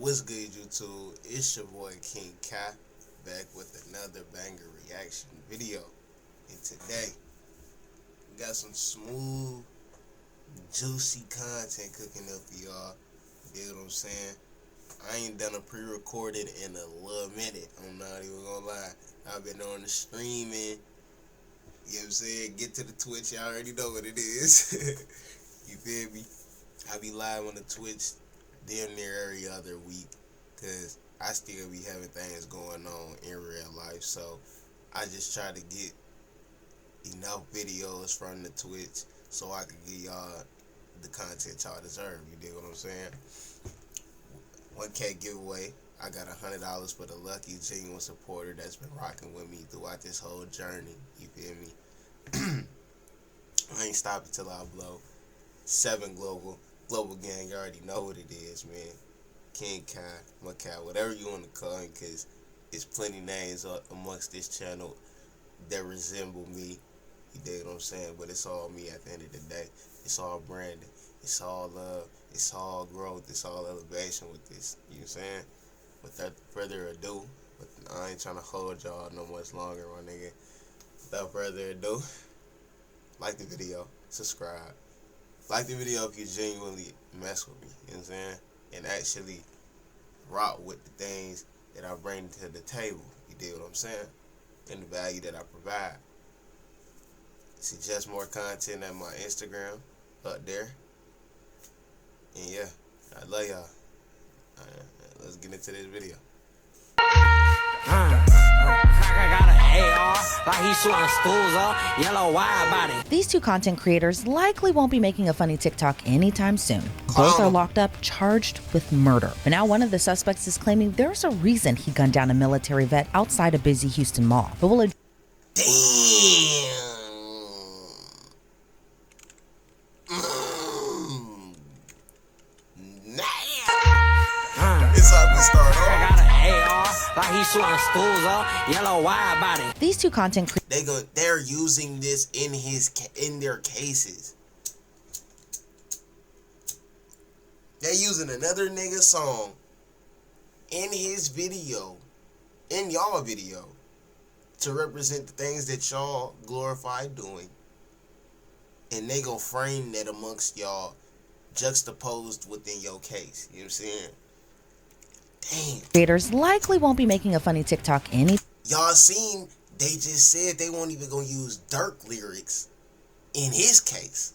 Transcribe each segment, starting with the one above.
What's good, YouTube? It's your boy KingKi back with another banger reaction video. And today, we got some smooth, juicy content cooking up for y'all. You know what I'm saying? I ain't done a pre-recorded in a little minute. I'm not even gonna lie. I've been on the streaming. You know what I'm saying? Get to the Twitch. Y'all already know what it is. You feel me? I be live on the Twitch damn near every other week, cause I still be having things going on in real life. So I just try to get enough videos from the Twitch so I can give y'all the content y'all deserve. You dig what I'm saying? 1K giveaway. I got $100 for the lucky genuine supporter that's been rocking with me throughout this whole journey. You feel me? I ain't stopping till I blow. SevenGlobal. Global gang, you already know what it is, man. KingKi, Makai, whatever you want to call him, because there's plenty names amongst this channel that resemble me. You dig what I'm saying? But it's all me at the end of the day. It's all branding. It's all love. It's all growth. It's all elevation with this. You know what I'm saying? Without further ado, but I ain't trying to hold y'all no much longer, my nigga. Without further ado, like the video, subscribe. Like the video if you genuinely mess with me, you know what I'm saying? And actually rock with the things that I bring to the table, you dig what I'm saying? And the value that I provide. Suggest more content at my Instagram up there. And yeah, I love y'all. Alright, let's get into this video. Like he's shooting schools up, yellow wide body. These two content creators likely won't be making a funny TikTok anytime soon. Both are locked up, charged with murder. But now one of the suspects is claiming there's a reason he gunned down a military vet outside a busy Houston mall. But will it... Damn. It's how we start off. I got an AR, like he's shooting schools up, yellow wide body. These two content creators... They're using this in their cases. They're using another nigga song in his video, in y'all video, to represent the things that y'all glorify doing. And they gon' frame that amongst y'all, juxtaposed within your case. You know what I'm saying? Damn. Creators likely won't be making a funny TikTok Y'all seen, they just said they won't even gonna use Dirk lyrics in his case.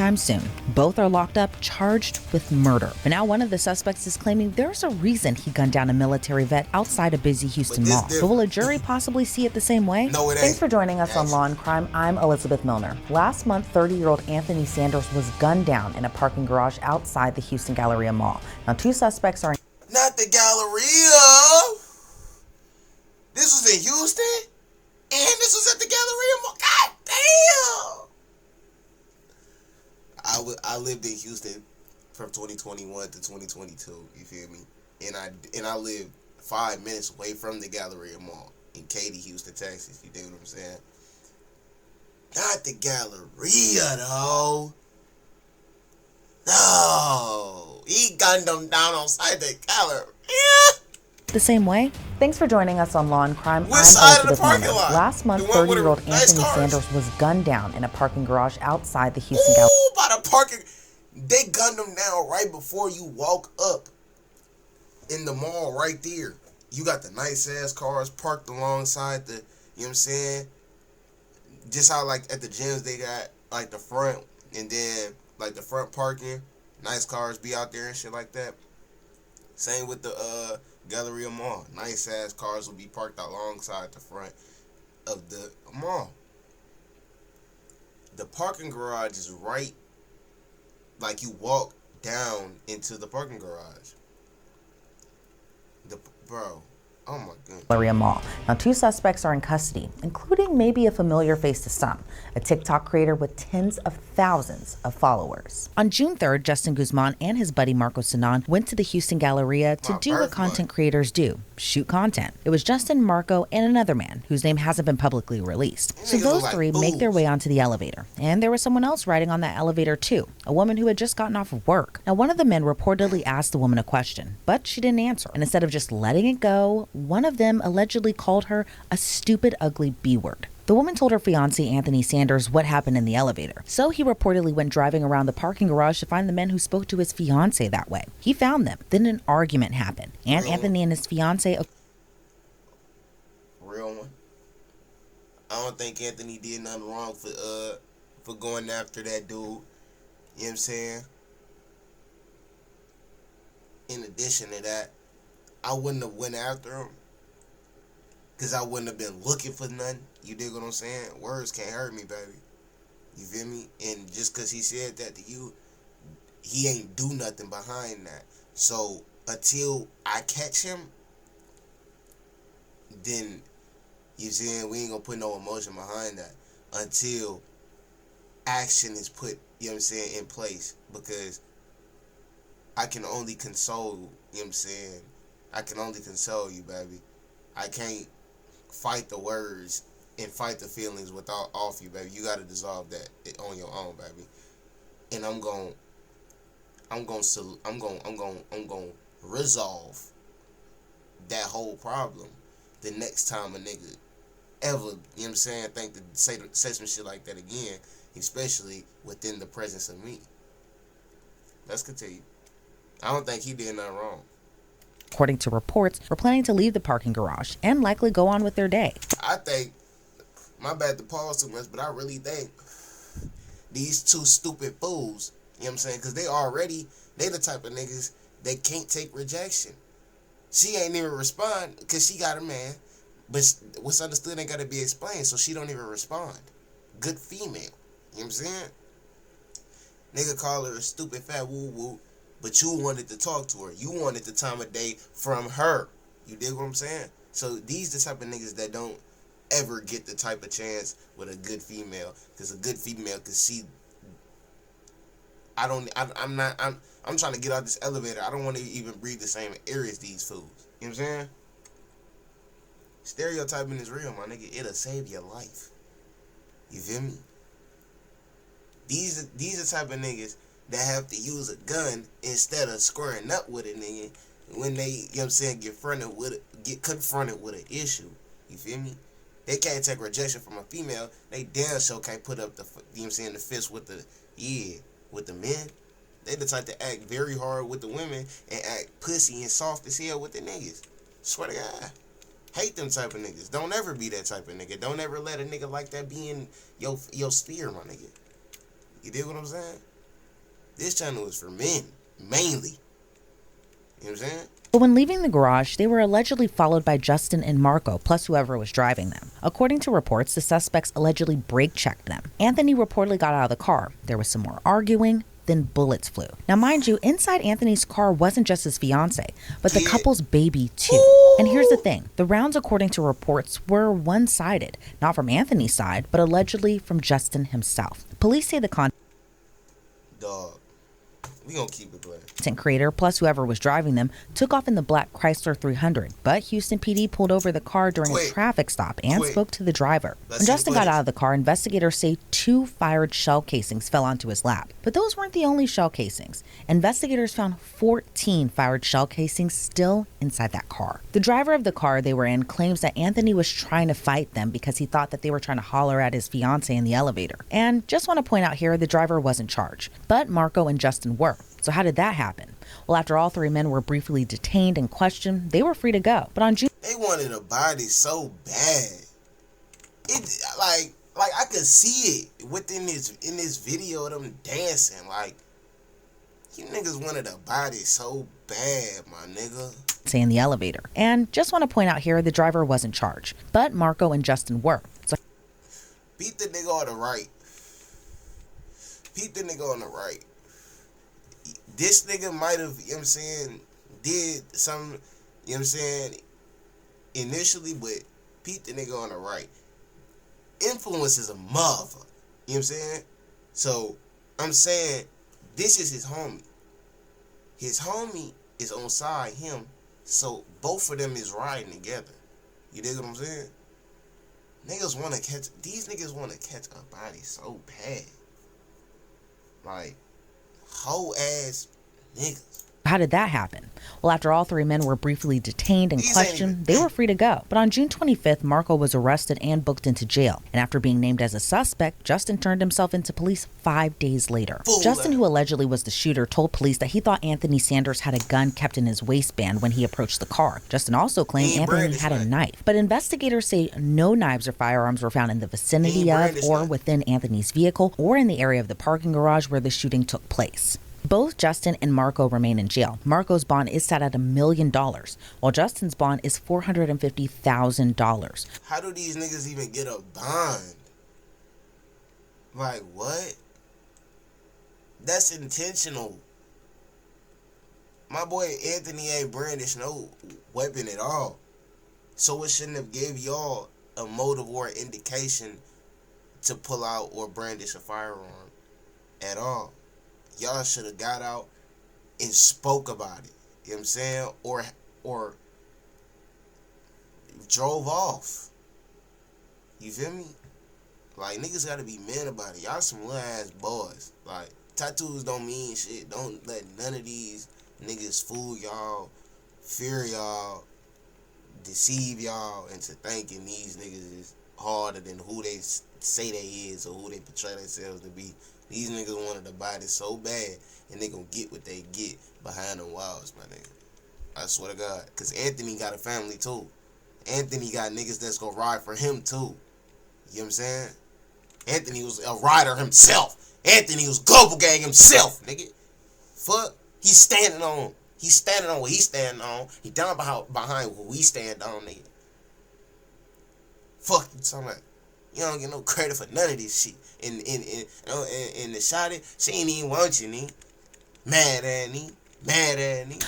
anytime soon. Both are locked up, charged with murder. But now one of the suspects is claiming there's a reason he gunned down a military vet outside a busy Houston mall. But will a jury possibly see it the same way? No, it ain't. Thanks for joining us on Law and Crime. I'm Elizabeth Milner. Last month, 30-year-old Anthony Sanders was gunned down in a parking garage outside the Houston Galleria Mall. Now, two suspects are... Not the Galleria! This was in Houston? And this was at the Galleria Mall? God damn! I lived in Houston from 2021 to 2022, you feel me? And I lived 5 minutes away from the Galleria Mall in Katy, Houston, Texas. You dig what I'm saying? Not the Galleria, though. No. He gunned them down outside the Galleria. The same way? Thanks for joining us on Law and Crime. Which side of the Elizabeth parking Milner. lot? Last month, The one with 30-year-old the nice Anthony cars? Sanders was gunned down in a parking garage outside the Houston Galleria. Ooh, by the parking. They gunned them down right before you walk up in the mall right there. You got the nice ass cars parked alongside the, you know what I'm saying? Just how like at the gyms they got like the front and then like the front parking, nice cars be out there and shit like that. Same with the Galleria Mall. Nice ass cars will be parked alongside the front of the mall. The parking garage is right, like you walk down into the parking garage. Bro, Oh my goodness. Galleria Mall. Now, 2 suspects are in custody, including maybe a familiar face to some, a TikTok creator with tens of thousands of followers. On June 3rd, Justin Guzman and his buddy Marco Sinan went to the Houston Galleria to do what content creators do, shoot content. It was Justin, Marco, and another man whose name hasn't been publicly released. So those 3 make their way onto the elevator, and there was someone else riding on that elevator too, a woman who had just gotten off of work. Now, one of the men reportedly asked the woman a question, but she didn't answer. And instead of just letting it go, one of them allegedly called her a stupid, ugly B-word. The woman told her fiancé, Anthony Sanders, what happened in the elevator. So he reportedly went driving around the parking garage to find the men who spoke to his fiancé that way. He found them. Then an argument happened, and Anthony and his fiancé... Real one. I don't think Anthony did nothing wrong for going after that dude. You know what I'm saying? In addition to that, I wouldn't have went after him because I wouldn't have been looking for nothing. You dig what I'm saying? Words can't hurt me, baby. You feel me? And just because he said that to you, he ain't do nothing behind that. So until I catch him, then, you saying, we ain't gonna put no emotion behind that until action is put, you know what I'm saying, in place. Because I can only console, you know what I'm saying? I can only console you, baby. I can't fight the words and fight the feelings without off you, baby. You gotta dissolve that on your own, baby. And I'm gonna resolve that whole problem the next time a nigga ever, you know what I'm saying, think to say some shit like that again, especially within the presence of me. Let's continue. I don't think he did nothing wrong. According to reports, were planning to leave the parking garage and likely go on with their day. I think, my bad to pause too much, but I really think these 2 stupid fools, you know what I'm saying, because they the type of niggas that can't take rejection. She ain't even respond because she got a man, but what's understood ain't got to be explained, so she don't even respond. Good female. You know what I'm saying? Nigga call her a stupid fat woo-woo, but you wanted to talk to her. You wanted the time of day from her. You dig what I'm saying? So these the type of niggas that don't ever get the type of chance with a good female, because a good female can see. I'm trying to get out this elevator. I don't want to even breathe the same air as these fools. You know what I'm saying? Stereotyping is real, my nigga. It'll save your life. You feel me? These are type of niggas that have to use a gun instead of squaring up with a nigga when they, you know what I'm saying, get confronted with an issue. You feel me? They can't take rejection from a female. They damn sure can't put up the, you know what I'm saying, the fist with the men. They the type to act very hard with the women and act pussy and soft as hell with the niggas. Swear to God. Hate them type of niggas. Don't ever be that type of nigga. Don't ever let a nigga like that be in your sphere, my nigga. You dig what I'm saying? This channel is for men, mainly. You know what I'm saying? But when leaving the garage, they were allegedly followed by Justin and Marco, plus whoever was driving them. According to reports, the suspects allegedly brake-checked them. Anthony reportedly got out of the car. There was some more arguing, then bullets flew. Now, mind you, inside Anthony's car wasn't just his fiance, but the couple's baby too. Ooh. And here's the thing. The rounds, according to reports, were one-sided. Not from Anthony's side, but allegedly from Justin himself. Police say the content we gonna keep it playing. Content creator plus whoever was driving them took off in the black Chrysler 300, but Houston PD pulled over the car during a traffic stop and spoke to the driver. When Justin got out of the car, investigators say 2 fired shell casings fell onto his lap. But those weren't the only shell casings. Investigators found 14 fired shell casings still inside that car. The driver of the car they were in claims that Anthony was trying to fight them because he thought that they were trying to holler at his fiance in the elevator. And just want to point out here, the driver wasn't charged, but Marco and Justin were. So how did that happen? Well, after all 3 men were briefly detained and questioned, they were free to go. But on June... They wanted a body so bad. It, like I could see it in this video of them dancing. Like, you niggas wanted a body so bad, my nigga. In the elevator. And just want to point out here, the driver wasn't charged, but Marco and Justin were. So beat the nigga on the right. Beat the nigga on the right. This nigga might have, you know what I'm saying, did some, you know what I'm saying, initially, but peep the nigga on the right. Influence is a motherfucker. You know what I'm saying? So, I'm saying, this is his homie. His homie is on side him, so both of them is riding together. You dig what I'm saying? These niggas wanna catch a body so bad. Like, whole ass niggas. How did that happen? Well, after all three men were briefly detained and questioned, they were free to go. But on June 25th, Marco was arrested and booked into jail. And after being named as a suspect, Justin turned himself into police 5 days later. Justin, who allegedly was the shooter, told police that he thought Anthony Sanders had a gun kept in his waistband when he approached the car. Justin also claimed Anthony had a knife. But investigators say no knives or firearms were found in the vicinity of or within Anthony's vehicle or in the area of the parking garage where the shooting took place. Both Justin and Marco remain in jail. Marco's bond is set at $1 million, while Justin's bond is $450,000. How do these niggas even get a bond? Like, what? That's intentional. My boy Anthony ain't brandished no weapon at all. So it shouldn't have gave y'all a motive or an indication to pull out or brandish a firearm at all. Y'all should have got out and spoke about it. You know what I'm saying? Or drove off. You feel me? Like, niggas gotta be men about it. Y'all some little ass boys. Like, tattoos don't mean shit. Don't let none of these niggas fool y'all, fear y'all, deceive y'all into thinking these niggas is harder than who they say they is or who they portray themselves to be. These niggas wanted to buy this so bad, and they gonna get what they get behind the walls, my nigga. I swear to God. Because Anthony got a family, too. Anthony got niggas that's gonna ride for him, too. You know what I'm saying? Anthony was a rider himself. Anthony was Global Gang himself, nigga. Fuck. He's standing on what he's standing on. He down behind what we stand on, nigga. Fuck you talking about. You don't get no credit for none of this shit. And the shawty, she ain't even want you, nigga. Mad at me.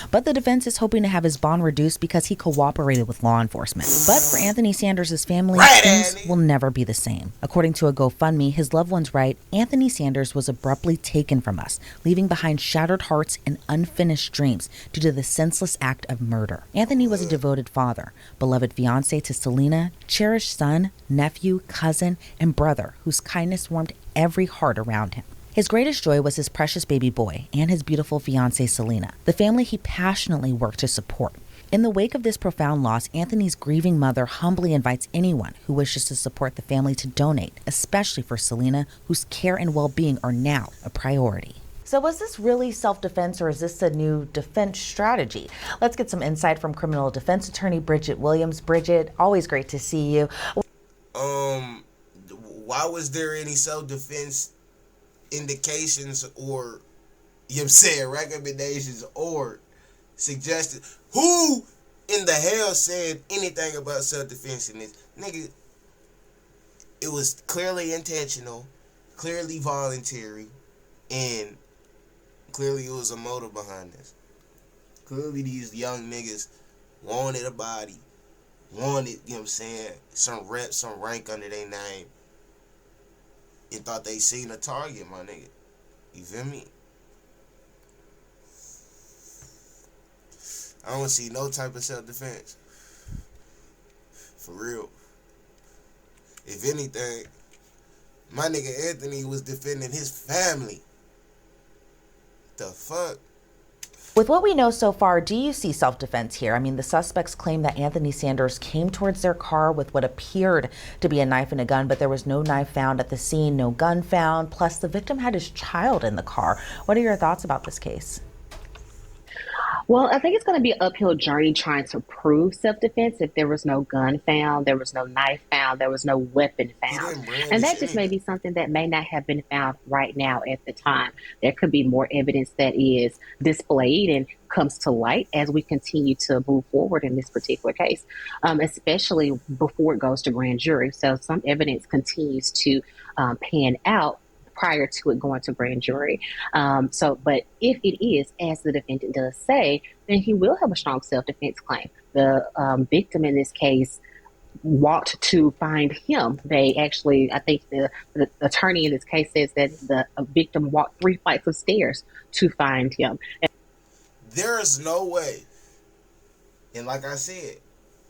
But the defense is hoping to have his bond reduced because he cooperated with law enforcement. But for Anthony Sanders' family, things will never be the same. According to a GoFundMe, his loved ones write, Anthony Sanders was abruptly taken from us, leaving behind shattered hearts and unfinished dreams due to the senseless act of murder. Anthony was a devoted father, beloved fiance to Selena, cherished son, nephew, cousin, and brother whose kindness warmed every heart around him. His greatest joy was his precious baby boy and his beautiful fiancée Selena, the family he passionately worked to support. In the wake of this profound loss, Anthony's grieving mother humbly invites anyone who wishes to support the family to donate, especially for Selena, whose care and well-being are now a priority. So was this really self-defense, or is this a new defense strategy? Let's get some insight from criminal defense attorney Bridget Williams. Bridget, always great to see you. Why was there any self-defense indications or, you know what I'm saying, recommendations or suggested? Who in the hell said anything about self-defense in this? Nigga, it was clearly intentional, clearly voluntary, and clearly it was a motive behind this. Clearly these young niggas wanted a body, wanted, you know what I'm saying, some rep, some rank under their name, and thought they seen a target, my nigga. You feel me? I don't see no type of self-defense. For real. If anything, my nigga Anthony was defending his family. The fuck? With what we know so far, do you see self-defense here? I mean, the suspects claim that Anthony Sanders came towards their car with what appeared to be a knife and a gun, but there was no knife found at the scene, no gun found. Plus, the victim had his child in the car. What are your thoughts about this case? Well, I think it's going to be an uphill journey trying to prove self-defense if there was no gun found, there was no knife found, there was no weapon found. And that just may be something that may not have been found right now at the time. There could be more evidence that is displayed and comes to light as we continue to move forward in this particular case, especially before it goes to grand jury. So some evidence continues to pan out prior to it going to grand jury. But if it is, as the defendant does say, then he will have a strong self-defense claim. The victim in this case walked to find him. They actually, I think the attorney in this case says that the victim walked 3 flights of stairs to find him. There is no way. And like I said,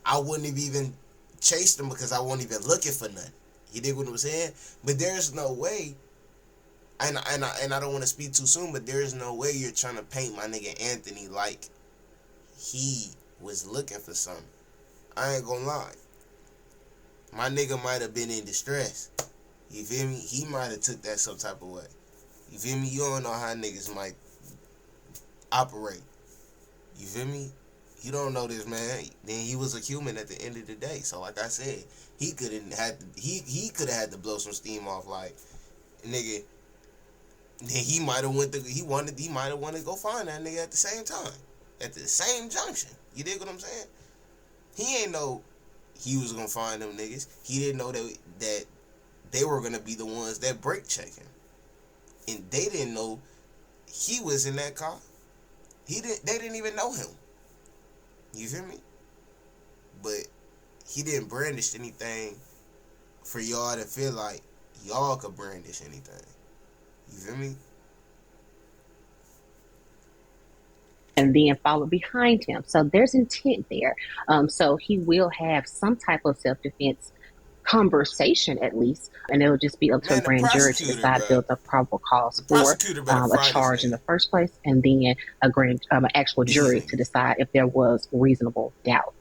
I wouldn't have even chased him because I wasn't even looking for nothing. You dig what I'm saying? But there's no way, and I don't want to speak too soon, but there's no way you're trying to paint my nigga Anthony like he was looking for something. I ain't gonna lie. My nigga might have been in distress. You feel me? He might have took that some type of way. You feel me? You don't know how niggas might operate. You feel me? You don't know this man. Then he was a human at the end of the day. So like I said, he could have had to blow some steam off, like, nigga. Then he might have might have wanted to go find that nigga at the same time, at the same junction. You dig what I'm saying? He ain't know he was gonna find them niggas. He didn't know that they were gonna be the ones that brake check him, and they didn't know he was in that car. They didn't even know him. You feel me? But he didn't brandish anything for y'all to feel like y'all could brandish anything. You feel me? And then follow behind him. So there's intent there. So he will have some type of self-defense conversation at least, and it'll just be up to a grand jury to decide if there's a probable cause for a charge in the first place, and then an actual jury to decide if there was reasonable doubt.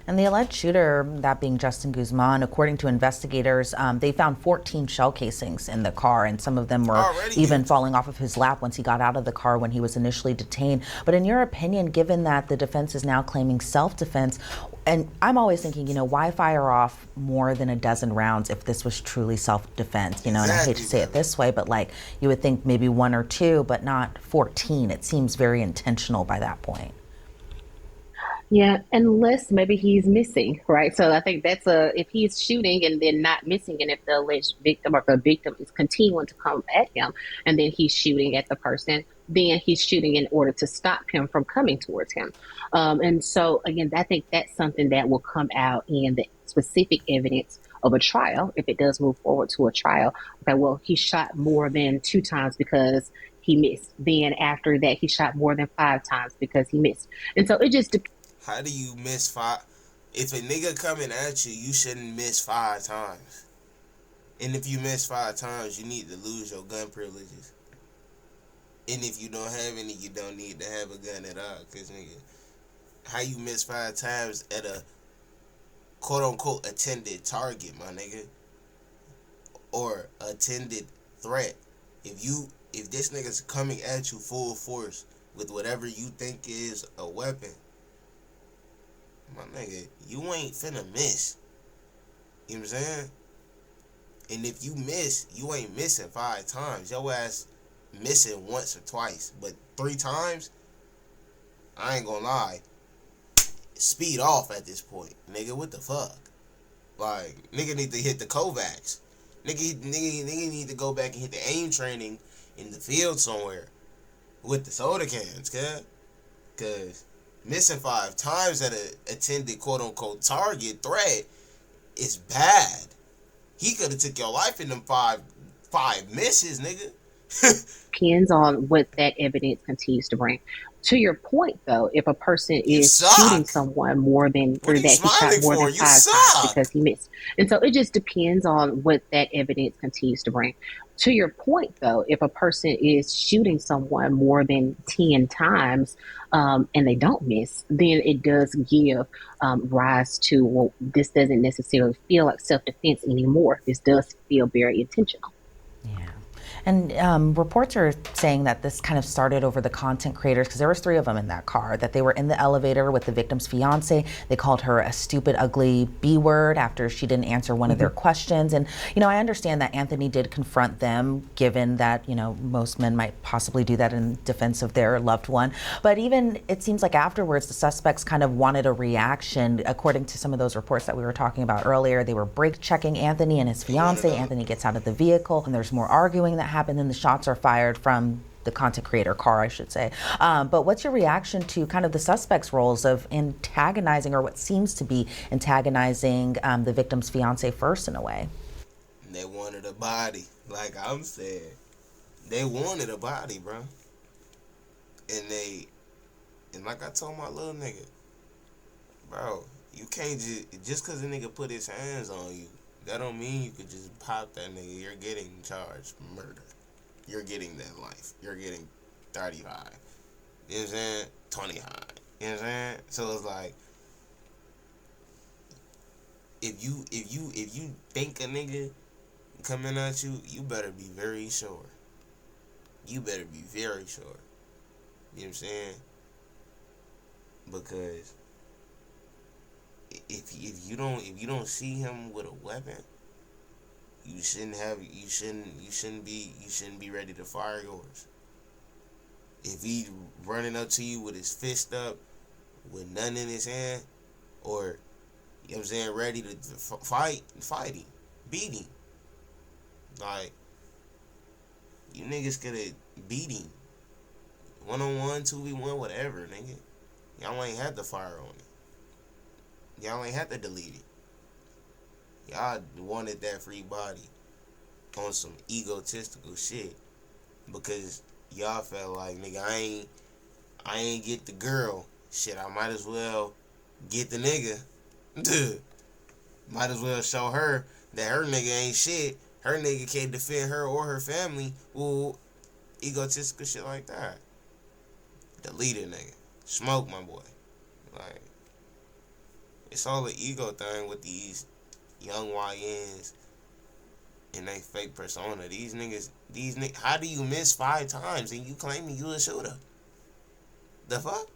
And the alleged shooter, that being Justin Guzman, according to investigators, they found 14 shell casings in the car, and some of them were even falling off of his lap once he got out of the car when he was initially detained. But in your opinion, given that the defense is now claiming self-defense, and I'm always thinking, why fire off more than a dozen rounds if this was truly self-defense, and I hate to say it this way, but like you would think maybe 1 or 2, but not 14. It seems very intentional by that point. Yeah, unless maybe he's missing, right? So I think that's if he's shooting and then not missing, and if the alleged victim or the victim is continuing to come at him, and then he's shooting at the person, then he's shooting in order to stop him from coming towards him. And so again, I think that's something that will come out in the specific evidence of a trial, if it does move forward to a trial. Okay, well, he shot more than 2 times because he missed. Then after that, he shot more than 5 times because he missed. And so it just depends. How do you miss 5? If a nigga coming at you, you shouldn't miss 5 times. And if you miss 5 times, you need to lose your gun privileges. And if you don't have any, you don't need to have a gun at all. Cause nigga, how you miss 5 times at a quote unquote attended target, my nigga, or attended threat? If this nigga's coming at you full force with whatever you think is a weapon, my nigga, you ain't finna miss. You know what I'm saying? And if you miss, you ain't missing 5 times. Your ass missing once or twice. But 3 times, I ain't gonna lie, speed off at this point. Nigga, what the fuck? Like, nigga need to hit the Kovacs. Nigga need to go back and hit the aim training in the field somewhere with the soda cans, cause missing 5 times at a attended quote-unquote target threat is bad. He could have took your life in them five misses, nigga. Depends on what that evidence continues to bring. To your point, though, if a person is shooting someone more than that he shot more than 5 times because he missed. And so it just depends on what that evidence continues to bring. To your point, though, if a person is shooting someone more than 10 times and they don't miss, then it does give rise to, well, this doesn't necessarily feel like self-defense anymore. This does feel very intentional. Yeah. And reports are saying that this kind of started over the content creators, because there was 3 of them in that car, that they were in the elevator with the victim's fiance. They called her a stupid, ugly B word after she didn't answer one of their questions. And, I understand that Anthony did confront them, given that, most men might possibly do that in defense of their loved one. But even it seems like afterwards, the suspects kind of wanted a reaction. According to some of those reports that we were talking about earlier, they were brake checking Anthony and his fiance. Anthony gets out of the vehicle and there's more arguing that happened, then the shots are fired from the content creator car, I should say. But what's your reaction to kind of the suspect's roles of antagonizing, or what seems to be antagonizing, the victim's fiance first in a way? They wanted a body, like I'm saying. They wanted a body, bro. And like I told my little nigga, bro, you can't just cause a nigga put his hands on you, that don't mean you could just pop that nigga. You're getting charged for murder. You're getting that life. You're getting 35. You know what I'm saying? 25. You know what I'm saying? So it's like, if you think a nigga coming at you, you better be very sure. You better be very sure. You know what I'm saying? Because if you don't see him with a weapon, you shouldn't be ready to fire yours. If he running up to you with his fist up, with nothing in his hand, or, you know what I'm saying, ready to fight him, beat him. Like, you niggas could have beat him 1-on-1, 2v1, whatever, nigga. Y'all ain't had to fire on it. Y'all ain't had to delete it. Y'all wanted that free body on some egotistical shit because y'all felt like, nigga, I ain't get the girl. Shit, I might as well get the nigga. Might as well show her that her nigga ain't shit. Her nigga can't defend her or her family. Well, egotistical shit like that. Delete it, nigga. Smoke, my boy. Like, it's all an ego thing with these young YNs and they fake persona. These niggas, how do you miss 5 times and you claiming you a shooter? The fuck?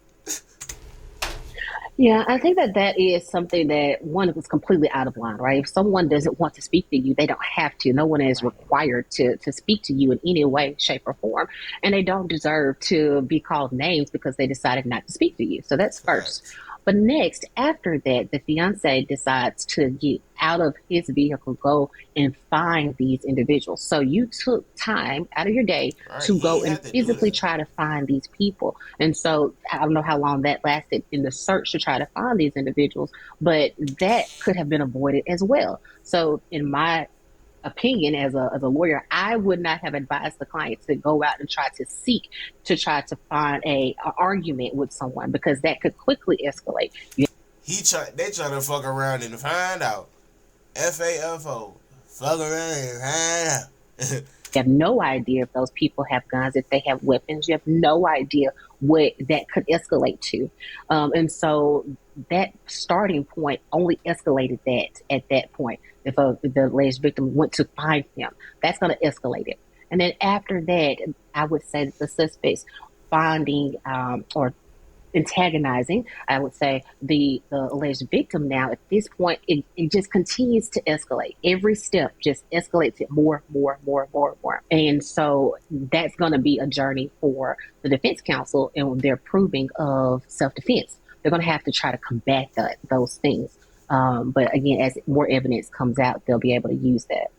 Yeah, I think that is something that one is completely out of line, right? If someone doesn't want to speak to you, they don't have to. No one is required to speak to you in any way, shape, or form. And they don't deserve to be called names because they decided not to speak to you. So that's first. Facts. But next, after that, the fiance decides to get out of his vehicle, go and find these individuals. So you took time out of your day Right. to He go ain't and had to do physically that. try to find these people. And so I don't know how long that lasted in the search to try to find these individuals, but that could have been avoided as well. So in my opinion as a lawyer, I would not have advised the client to go out and try to find a argument with someone because that could quickly escalate. They try to fuck around and find out. FAFO. Fuck around and find out. You have no idea if those people have guns, if they have weapons. You have no idea what that could escalate to. And so that starting point only escalated that at that point. If the alleged victim went to find him, that's going to escalate it. And then after that, I would say that the suspects finding or antagonizing, I would say, the alleged victim now at this point, it just continues to escalate. Every step just escalates it more, more, more, more, more. And so that's going to be a journey for the defense counsel and their proving of self-defense. They're going to have to try to combat those things. But again, as more evidence comes out, they'll be able to use that.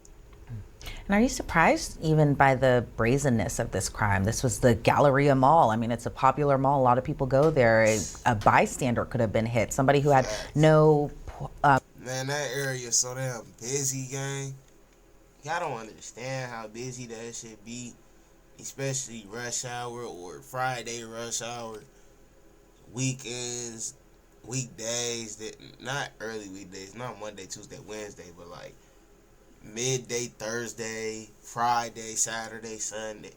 And are you surprised even by the brazenness of this crime? This was the Galleria Mall. I mean, it's a popular mall. A lot of people go there. A bystander could have been hit. Somebody who had no... Man, that area is so damn busy, gang. Y'all don't understand how busy that shit be. Especially rush hour or Friday rush hour. Weekends, weekdays, not early weekdays, not Monday, Tuesday, Wednesday, but like midday, Thursday, Friday, Saturday, Sunday.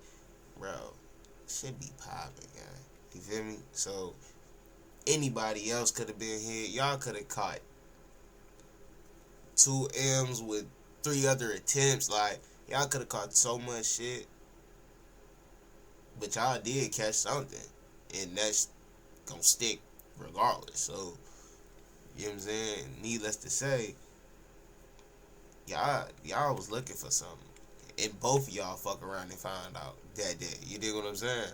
Bro, shit be popping, guy. You feel me? So, anybody else could have been here. Y'all could have caught 2 M's with 3 other attempts. Like, y'all could have caught so much shit. But y'all did catch something. And that's gonna stick regardless. So, you know what I'm saying? Needless to say, y'all was looking for something, and both of y'all fuck around and find out that day. You dig what I'm saying?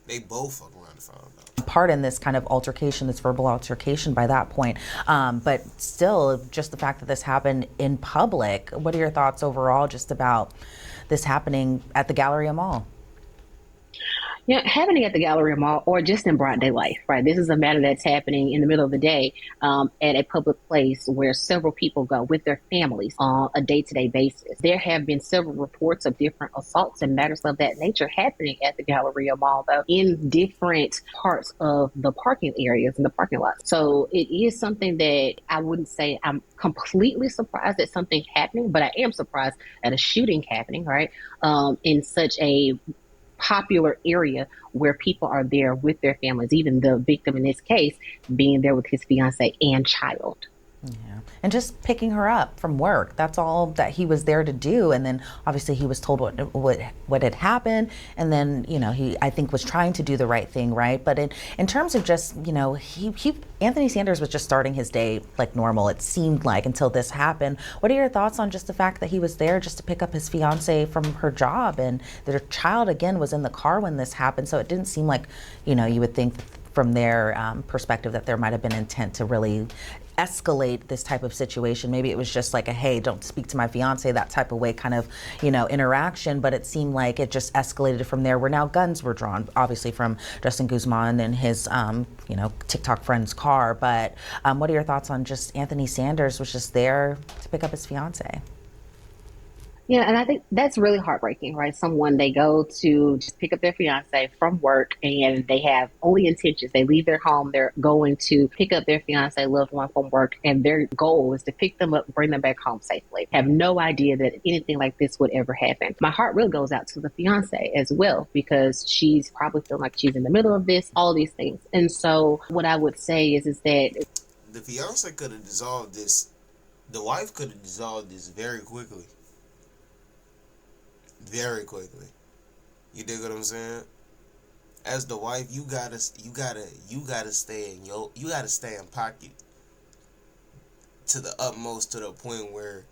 They both fuck around and found out. Part in this kind of altercation, this verbal altercation by that point. But still, just the fact that this happened in public, what are your thoughts overall just about this happening at the Galleria Mall? Yeah, happening at the Galleria Mall or just in broad daylight, right? This is a matter that's happening in the middle of the day at a public place where several people go with their families on a day-to-day basis. There have been several reports of different assaults and matters of that nature happening at the Galleria Mall, though, in different parts of the parking areas and the parking lots. So it is something that I wouldn't say I'm completely surprised at something happening, but I am surprised at a shooting happening, right? In such a popular area where people are there with their families, even the victim in this case being there with his fiance and child. Yeah. And just picking her up from work. That's all that he was there to do. And then obviously he was told what had happened. And then, he, I think, was trying to do the right thing, right? But in terms of just, Anthony Sanders was just starting his day like normal, it seemed like, until this happened. What are your thoughts on just the fact that he was there just to pick up his fiance from her job, and their child, again, was in the car when this happened? So it didn't seem like, you would think from their perspective that there might have been intent to really escalate this type of situation. Maybe it was just like a, hey, don't speak to my fiance, that type of way kind of, interaction. But it seemed like it just escalated from there, where now guns were drawn, obviously from Justin Guzman and his, TikTok friend's car. But what are your thoughts on just Anthony Sanders was just there to pick up his fiance? Yeah, and I think that's really heartbreaking, right? Someone, they go to just pick up their fiance from work and they have only intentions. They leave their home, they're going to pick up their fiance, loved one from work, and their goal is to pick them up, bring them back home safely. Have no idea that anything like this would ever happen. My heart really goes out to the fiance as well, because she's probably feeling like she's in the middle of this, all these things. And so what I would say is that the fiance could have dissolved this. The wife could have dissolved this very quickly. Very quickly. You dig what I'm saying? As the wife, you gotta stay in pocket to the utmost, to the point where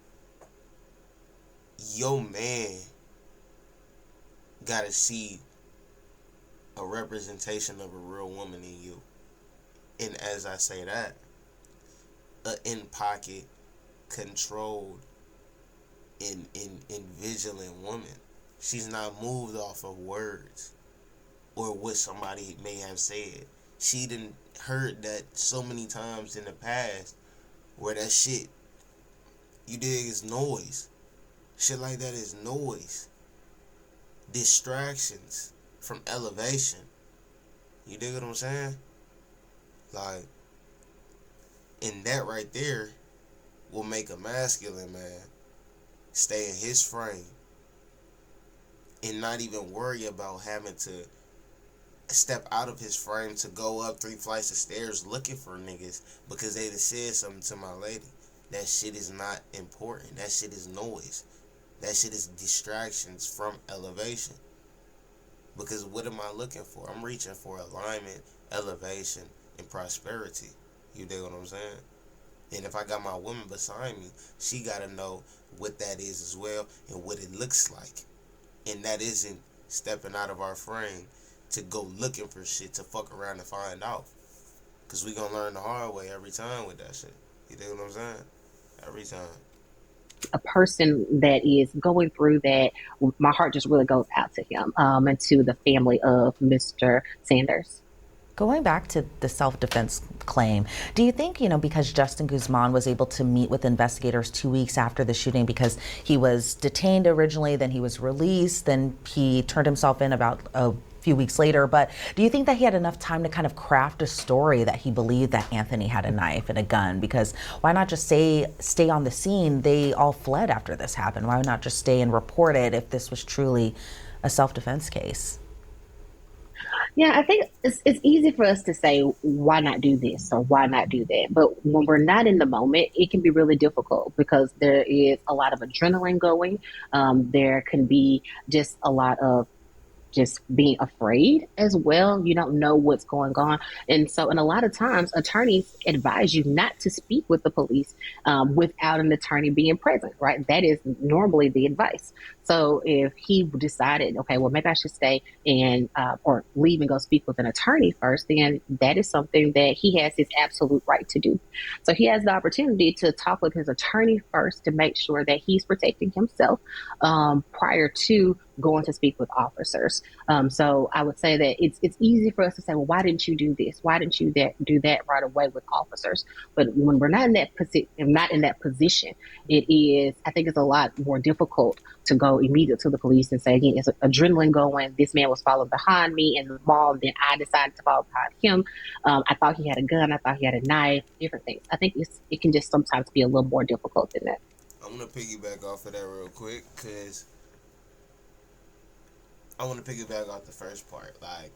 your man gotta see a representation of a real woman in you. And as I say that, a in pocket, controlled, in vigilant woman. She's not moved off of words or what somebody may have said. She didn't heard that so many times in the past, where that shit, you dig, is noise. Shit like that is noise. Distractions from elevation. You dig what I'm saying? Like, and that right there will make a masculine man stay in his frame and not even worry about having to step out of his frame to go up 3 flights of stairs looking for niggas because they done said something to my lady. That shit is not important. That shit is noise. That shit is distractions from elevation. Because what am I looking for? I'm reaching for alignment, elevation, and prosperity. You dig what I'm saying? And if I got my woman beside me, she got to know what that is as well and what it looks like. And that isn't stepping out of our frame to go looking for shit to fuck around and find out. Because we going to learn the hard way every time with that shit. You dig what I'm saying? Every time. A person that is going through that, my heart just really goes out to him and to the family of Mr. Sanders. Going back to the self-defense claim, do you think, because Justin Guzman was able to meet with investigators 2 weeks after the shooting, because he was detained originally, then he was released, then he turned himself in about a few weeks later, but do you think that he had enough time to kind of craft a story that he believed that Anthony had a knife and a gun? Because why not just stay on the scene? They all fled after this happened. Why not just stay and report it if this was truly a self-defense case? Yeah, I think it's easy for us to say, why not do this or why not do that? But when we're not in the moment, it can be really difficult because there is a lot of adrenaline going. There can be just a lot of just being afraid as well. You don't know what's going on. And a lot of times, attorneys advise you not to speak with the police without an attorney being present, right? That is normally the advice. So if he decided, okay, well, maybe I should stay and or leave and go speak with an attorney first, then that is something that he has his absolute right to do. So he has the opportunity to talk with his attorney first to make sure that he's protecting himself prior to going to speak with officers. So I would say that it's easy for us to say, well, why didn't you do this? Why didn't you do that right away with officers? But when we're not in that position, it is. I think it's a lot more difficult to go immediately to the police and say, again, it's adrenaline going. This man was following behind me in the mall, and then I decided to follow behind him. I thought he had a gun. I thought he had a knife. Different things. I think it can just sometimes be a little more difficult than that. I'm gonna piggyback off of that real quick because I want to piggyback off the first part, like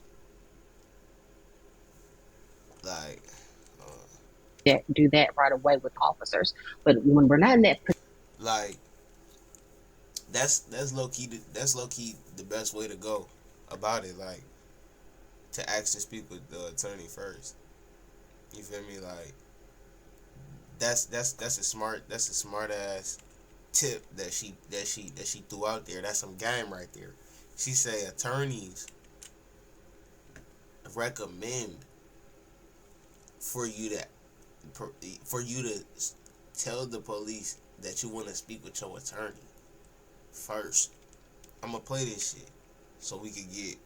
do that right away with officers. But when we're not in that, like that's low key. That's low key the best way to go about it. Like to actually speak with the attorney first. You feel me? Like that's a smart ass tip that she threw out there. That's some game right there. She say attorneys recommend for you to tell the police that you want to speak with your attorney first. I'm gonna play this shit so we can get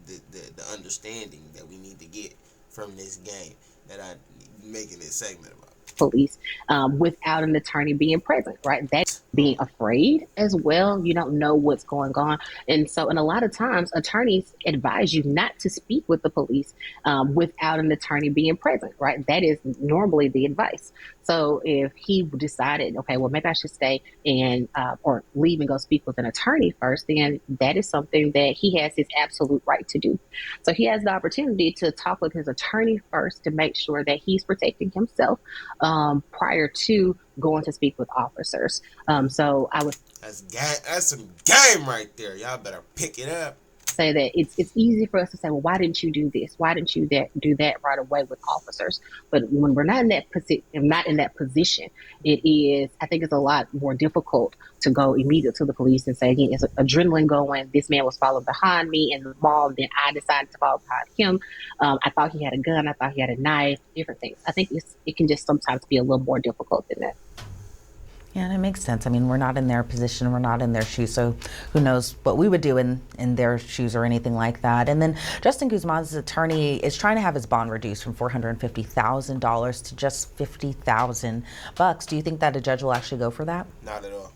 the understanding that we need to get from this game that I'm making this segment about. Police without an attorney being present, right? That's being afraid as well. You don't know what's going on. And a lot of times, attorneys advise you not to speak with the police without an attorney being present, right? That is normally the advice. So if he decided, okay, well, maybe I should stay and or leave and go speak with an attorney first, then that is something that he has his absolute right to do. So he has the opportunity to talk with his attorney first to make sure that he's protecting himself prior to going to speak with officers. So I would That's some game right there. Y'all better pick it up. say that it's easy for us to say, well, why didn't you do this? Why didn't you do that right away with officers? But when we're not in that position, it is. I think it's a lot more difficult to go immediately to the police and say, again, it's adrenaline going. This man was following behind me in the mall, and then I decided to follow behind him. I thought he had a gun. I thought he had a knife. Different things. I think it can just sometimes be a little more difficult than that. Yeah, and it makes sense. I mean, we're not in their position, we're not in their shoes, so who knows what we would do in their shoes or anything like that. And then Justin Guzman's attorney is trying to have his bond reduced from $450,000 to just $50,000. Do you think that a judge will actually go for that? Not at all.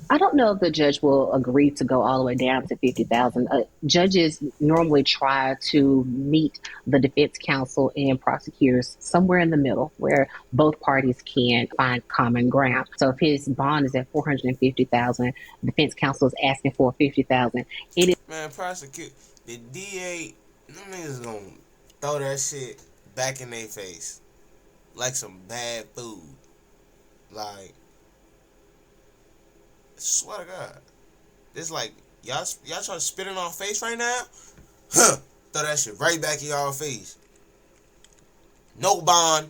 I don't know if the judge will agree to go all the way down to 50,000. Judges normally try to meet the defense counsel and prosecutors somewhere in the middle where both parties can find common ground. So if his bond is at 450,000, defense counsel is asking for 50,000. It is prosecute the DA. Them niggas gonna throw that shit back in their face like some bad food. Like, swear to God, it's like y'all trying to spit in our face right now. Huh? Throw that shit right back in y'all face. No bond.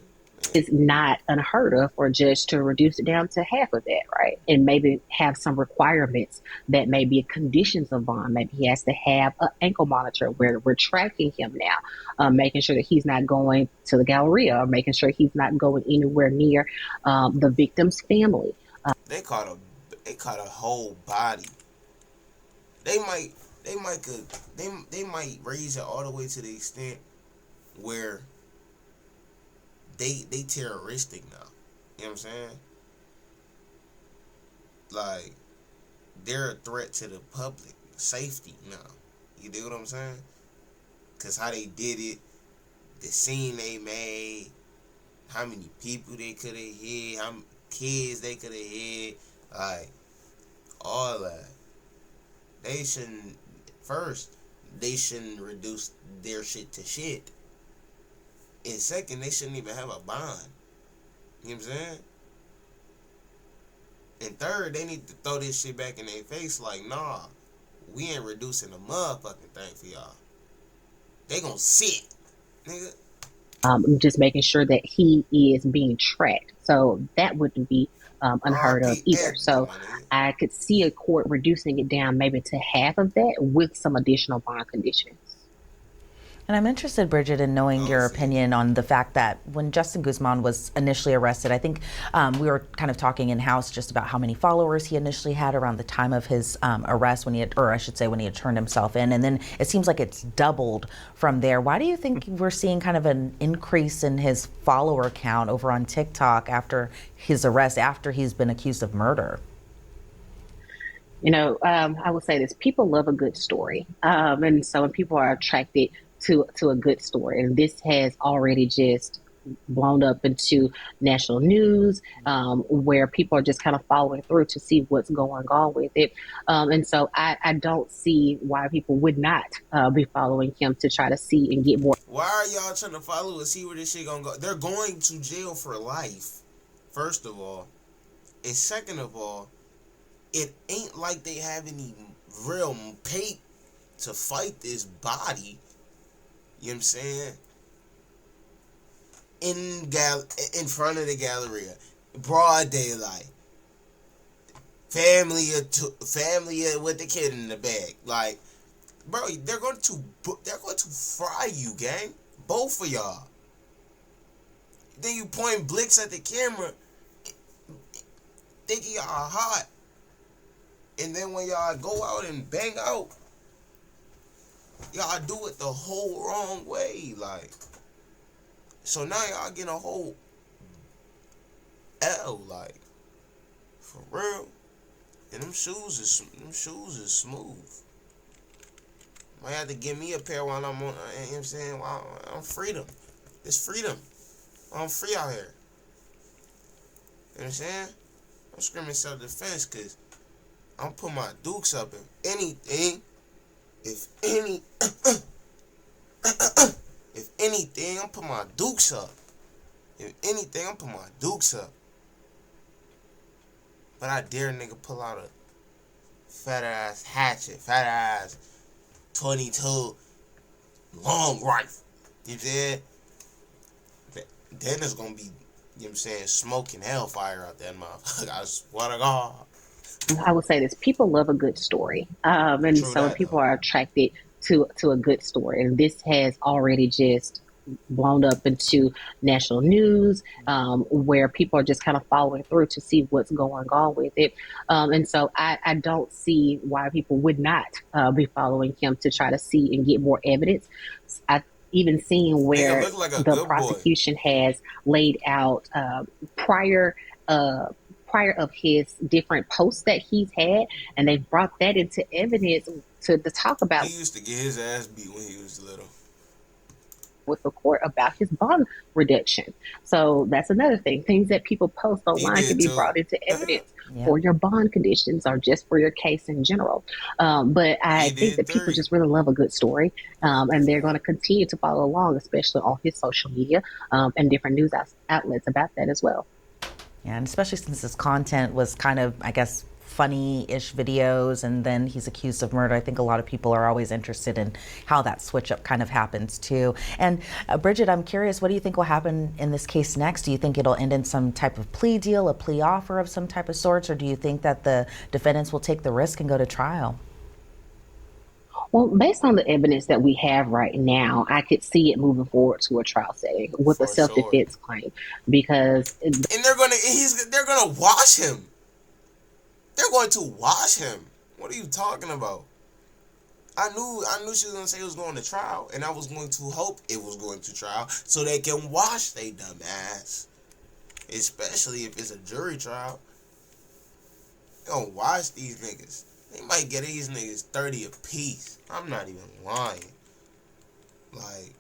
It's not unheard of for a judge to reduce it down to half of that, right? And maybe have some requirements that may be conditions of bond. Maybe he has to have an ankle monitor where we're tracking him now, making sure that he's not going to the Galleria or making sure he's not going anywhere near the victim's family. They caught a whole body. They might raise it all the way to the extent where they terroristic now. You know what I'm saying? Like, they're a threat to the public safety now. You dig what I'm saying? Cause how they did it, the scene they made, how many people they could have hit, how many kids they could have hit, like all that. They shouldn't reduce their shit to shit. And second, they shouldn't even have a bond. You know what I'm saying? And third, they need to throw this shit back in their face like, nah, we ain't reducing a motherfucking thing for y'all. They gonna sit, nigga. Just making sure that he is being tracked. So that wouldn't be unheard of RP either. everything, So my nigga. I could see a court reducing it down maybe to half of that with some additional bond conditions. And I'm interested, Bridget, in knowing your opinion on the fact that when Justin Guzman was initially arrested, I think we were kind of talking in house just about how many followers he initially had around the time of his arrest, when he had, or I should say, when he had turned himself in, and then it seems like it's doubled from there. Why do you think we're seeing kind of an increase in his follower count over on TikTok after his arrest, after he's been accused of murder? I would say this: people love a good story, and so when people are attracted to a good story, and this has already just blown up into national news, where people are just kind of following through to see what's going on with it, and so I don't see why people would not be following him to try to see and get more. Why are y'all trying to follow and see where this shit gonna go? They're going to jail for life, first of all, and second of all, it ain't like they have any real pay to fight this body. You know what I'm saying? In front of the Galleria, broad daylight, family with the kid in the bag. Like, bro, they're going to fry you, gang. Both of y'all. Then you point blicks at the camera, thinking y'all hot, and then when y'all go out and bang out, y'all do it the whole wrong way, like. So now y'all getting a whole L, like, for real. And them shoes is smooth. Might have to give me a pair while I'm on. You know what I'm saying? While I'm freedom. It's freedom. I'm free out here. You know what I'm saying? I'm screaming self-defense because I'm putting my dukes up in anything. If anything, I'm putting my dukes up. If anything, I'm putting my dukes up. But I dare nigga pull out a fat ass hatchet, fat ass 22 long rifle. You know what I'm saying? Then it's gonna be, you know what I'm saying, smoking hellfire out that motherfucker. I swear to God. I would say this: people love a good story, and True so when that, people though. are attracted to a good story, and this has already just blown up into national news, where people are just kind of following through to see what's going on with it, and so I don't see why people would not be following him to try to see and get more evidence. I even seeing Nigga where look like a the good boy. prosecution has laid out prior prior of his different posts that he's had, and they brought that into evidence to talk about He used to get his ass beat when he was little. with the court about his bond reduction. So that's another thing. Things that people post He online can did be too. brought into evidence Yeah. for your bond conditions or just for your case in general. But I He think did that people 3. just really love a good story, and they're going to continue to follow along, especially on his social media and different news outlets about that as well. Yeah, and especially since his content was kind of, I guess, funny-ish videos, and then he's accused of murder. I think a lot of people are always interested in how that switch up kind of happens too. And Bridget, I'm curious, what do you think will happen in this case next? Do you think it'll end in some type of plea deal, a plea offer of some type of sorts, or do you think that the defendants will take the risk and go to trial? Well, based on the evidence that we have right now, I could see it moving forward to a trial setting with a For sure. self-defense claim because And they're gonna wash him. They're going to wash him. What are you talking about? I knew she was gonna say it was going to trial, and I was going to hope it was going to trial so they can wash they dumb ass. Especially if it's a jury trial. They gonna wash these niggas. They might get these niggas 30 apiece. I'm not even lying. Like,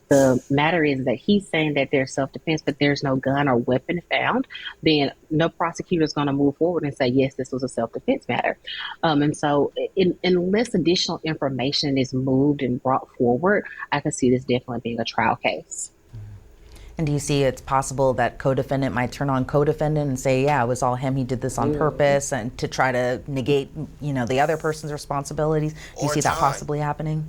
the matter is that he's saying that there's self-defense, but there's no gun or weapon found, then no prosecutor is going to move forward and say, yes, this was a self-defense matter. And so unless additional information is moved and brought forward, I can see this definitely being a trial case. And do you see it's possible that co-defendant might turn on co-defendant and say, yeah, it was all him, he did this on purpose, and to try to negate, the other person's responsibilities? Do you see that possibly happening?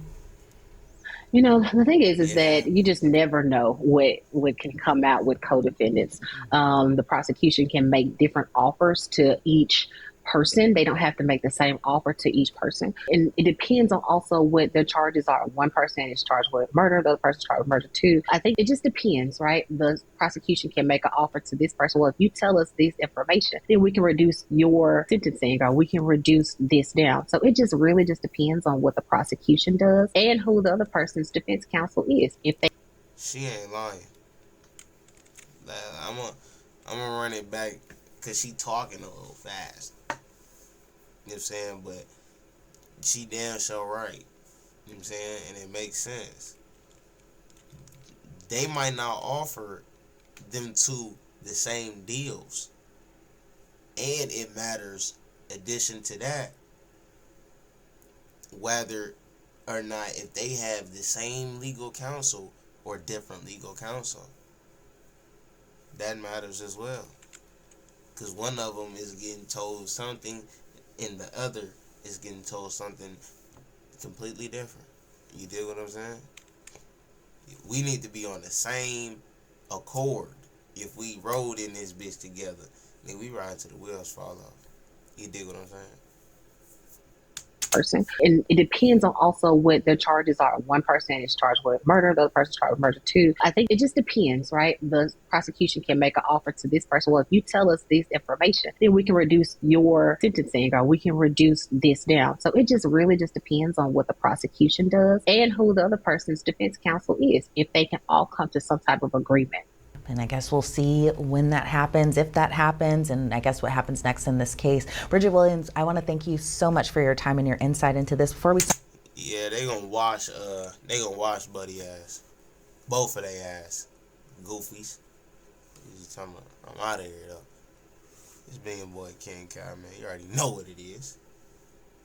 The thing is Yeah. that you just never know what can come out with co-defendants. The prosecution can make different offers to each person. They don't have to make the same offer to each person. And it depends on also what their charges are. One person is charged with murder, the other person is charged with murder too. I think it just depends, right? The prosecution can make an offer to this person. Well, if you tell us this information, then we can reduce your sentencing or we can reduce this down. So it just really just depends on what the prosecution does and who the other person's defense counsel is. If they She ain't lying. I'm gonna run it back because she talking a little fast. You know what I'm saying? But she damn sure right. You know what I'm saying? And it makes sense. They might not offer them two the same deals. And it matters, addition to that, whether or not if they have the same legal counsel or different legal counsel. That matters as well. Because one of them is getting told something and the other is getting told something completely different. You dig what I'm saying? We need to be on the same accord. If we rode in this bitch together, then we ride till the wheels fall off. You dig what I'm saying? person. And it depends on also what their charges are. One person is charged with murder, the other person is charged with murder too. I think it just depends, right? The prosecution can make an offer to this person. Well, if you tell us this information, then we can reduce your sentencing or we can reduce this down. So it just really just depends on what the prosecution does and who the other person's defense counsel is, if they can all come to some type of agreement. And I guess we'll see when that happens, if that happens, and I guess what happens next in this case. Bridget Williams, I want to thank you so much for your time and your insight into this. Before we Yeah, they gonna wash Buddy ass. Both of their ass. Goofies. You talking about, I'm out of here though. It's been your boy KingKi, man. You already know what it is.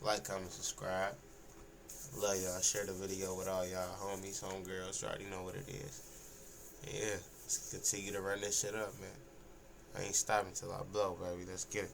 Like, comment, subscribe. Love y'all. Share the video with all y'all homies, homegirls. You already know what it is. Yeah. Let's continue to run this shit up, man. I ain't stopping till I blow, baby. Let's get it.